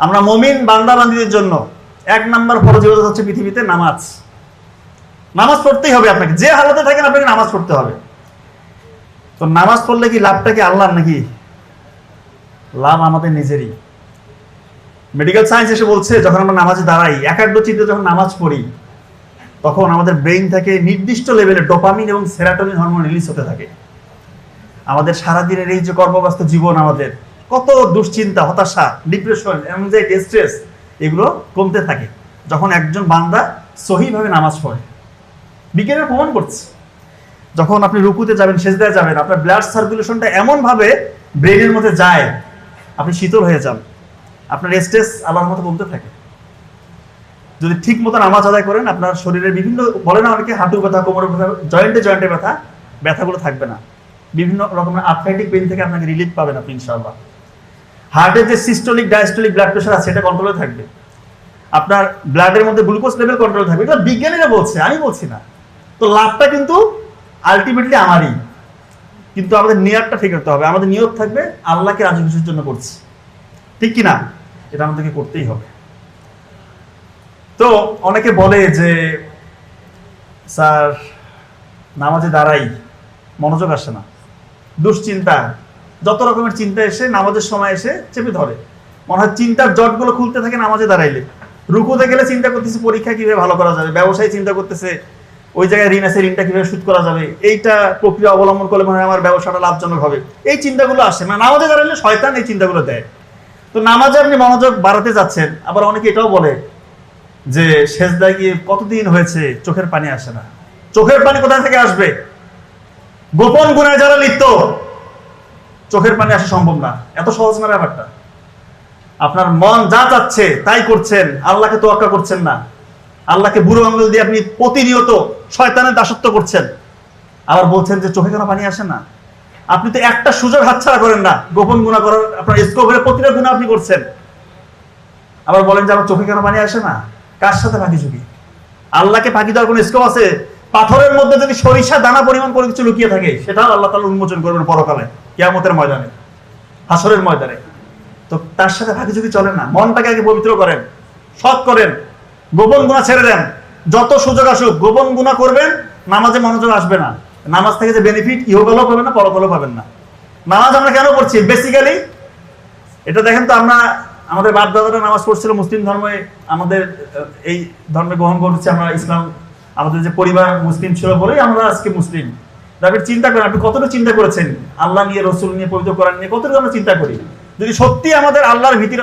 আমরা মুমিন বান্দা বান্দীদের জন্য 1 নাম্বার ফরজ ইবাদত হচ্ছে পৃথিবীতে নামাজ। নামাজ পড়তেই হবে আপনাকে, যে হালতে থাকেন আপনাকে নামাজ পড়তে হবে। তো নামাজ পড়লে কি লাভটা কি আল্লাহর নাকি? লাভ আমাদের নিজেরই। মেডিকেল সায়েন্স এসে বলছে যখন আমরা নামাজে দাঁড়াই, একাগ্রচিত্তে যখন নামাজ পড়ি, তখন আমাদের ব্রেইন থেকে নির্দিষ্ট লেভেলে ডোপামিন এবং সেরাটোনিন হরমোন রিলিজ হতে থাকে। আমাদের সারাদিনের এই যে কর্মব্যস্ত জীবন, আমাদের কত দুশ্চিন্তা, হতাশা, ডিপ্রেশন, অ্যাংজাইটি, স্ট্রেস, এগুলো কমতে থাকে যখন একজন বান্দা সহিভাবে নামাজ পড়ে। বিজ্ঞানের প্রমাণ করছে, যখন আপনি রুকুতে যাবেন, সেজদায় যাবেন, আপনার ব্লাড সার্কুলেশনটা এমনভাবে ব্রেনের মধ্যে যায়, আপনি শীতল হয়ে যান, আপনার স্ট্রেস আল্লাহর মতো কমতে থাকে। যদি ঠিক মতো নামাজ আদায় করেন, আপনার শরীরের বিভিন্ন, বলে না অনেকে হাঁটু ব্যথা, কোমরের ব্যথা, জয়েন্টে ব্যথা, ব্যথাগুলো থাকবে না। বিভিন্ন রকমের আর্থ্রাইটিক পেইন থেকে আপনাকে রিলিফ পাবেন আপনি ইনশাআল্লাহ। হার্টের যে সিস্টোলিক ডায়াস্টোলিক ব্লাড প্রেশার আছে, এটা কন্ট্রোলে থাকবে। আপনার ব্লাডের মধ্যে গ্লুকোজ লেভেল কন্ট্রোলে থাকবে। এটা বিজ্ঞানীরা বলছে, আমি বলছি না। তো লাভটা কিন্তু আলটিমেটলি আমারই, কিন্তু আমাদের নিয়তটা ঠিক রাখতে হবে। আমাদের নিয়ত থাকবে আল্লাহকে রাজি খুশির জন্য করছি, ঠিক কি না? এটা আমাদেরকে করতেই হবে। তো অনেকে বলে যে স্যার নামাজে দাঁড়াই, মনোযোগ আসে না, দুশ্চিন্তা, যত রকমের চিন্তা এসে নামাজের সময় এসে চেপে ধরে। মনে হয় চিন্তার জটগুলো খুলতে থাকে নামাজে দাঁড়াইলে। রুকুতে গেলে চিন্তা করতেছে পরীক্ষা কিভাবে ভালো করা যাবে, ব্যবসায় চিন্তা করতেছে ওই জায়গায় ঋণ আছে, ঋণটা কিভাবে শোধ করা যাবে, এইটা প্রক্রিয়া অবলম্বন করলে মনে হয় আমার ব্যবসাটা লাভজনক হবে। এই চিন্তাগুলো আসে, মানে নামাজে দাঁড়ালে শয়তান এই চিন্তাগুলো দেয়। তো নামাজে আপনি মনোযোগ বাড়াতে যাচ্ছেন, আবার অনেকে এটাও বলে যে সেজদায় গিয়ে কতদিন হয়েছে চোখের পানি আসে না। চোখের পানি কোথা থেকে আসবে? গোপন গুনাহে যারা লিপ্ত, চোখের পানি আসা সম্ভব না। এত সহজ না ব্যাপারটা। আপনার মন যা চাচ্ছে তাই করছেন, আল্লাহকে তোয়াক্কা করছেন না। আল্লাহকে বুড়ো আঙুল দিয়ে আপনি প্রতিনিয়ত শয়তানের দাসত্ব করছেন, আবার বলছেন যে চোখে কেন পানি আসে না। আপনি তো একটা সুযোগ হাতছাড়া করেন না গোপন গুনাহ করার। আপনার স্কোপের প্রতিটা গুনাহ আপনি করছেন, আবার বলেন যে আমার চোখে কেন পানি আসে না। কার সাথে ফাঁকি ঝুঁকি? আল্লাহকে ফাঁকি দেওয়ার কোনো স্কোপ আছে? পাথরের মধ্যে যদি সরিষা দানা পরিমাণ করে কিছু লুকিয়ে থাকে, সেটাও আল্লাহ তাআলা উন্মোচন করবেন পরকালে, কিয়ামতের ময়দানে, হাসরের ময়দানে। তো তার সাথে ফাঁকি ঝুঁকি চলে না। মনটাকে আগে পবিত্র করেন, সৎ করেন, গোপন গুনাহ ছেড়ে দেন। যত সুযোগ আসুক গোপন গুনাহ করবেন, নামাজে মনোযোগ আসবে না। নামাজ থেকে যে বেনিফিট ইহকালেও পাবেন না, পরকালেও পাবেন না। নামাজ আমরা কেন পড়ছি? বেসিক্যালি এটা দেখেন তো, আমরা আমাদের বাপ দাদারা নামাজ পড়ছিল মুসলিম ধর্মে, আমাদের এই ধর্মে গ্রহণ করেছি আমরা ইসলাম। আমাদের যে পরিবার মুসলিম ছিল বলেই আমরা আজকে মুসলিম। আপনি চিন্তা করেন, আপনি কতটুকু চিন্তা করেছেন আল্লাহ নিয়ে, রসুল নিয়ে, পবিত্র কোরআন নিয়ে, কতটুকু আমরা চিন্তা করি? যদি সত্যি আমাদের আল্লাহর ভীতির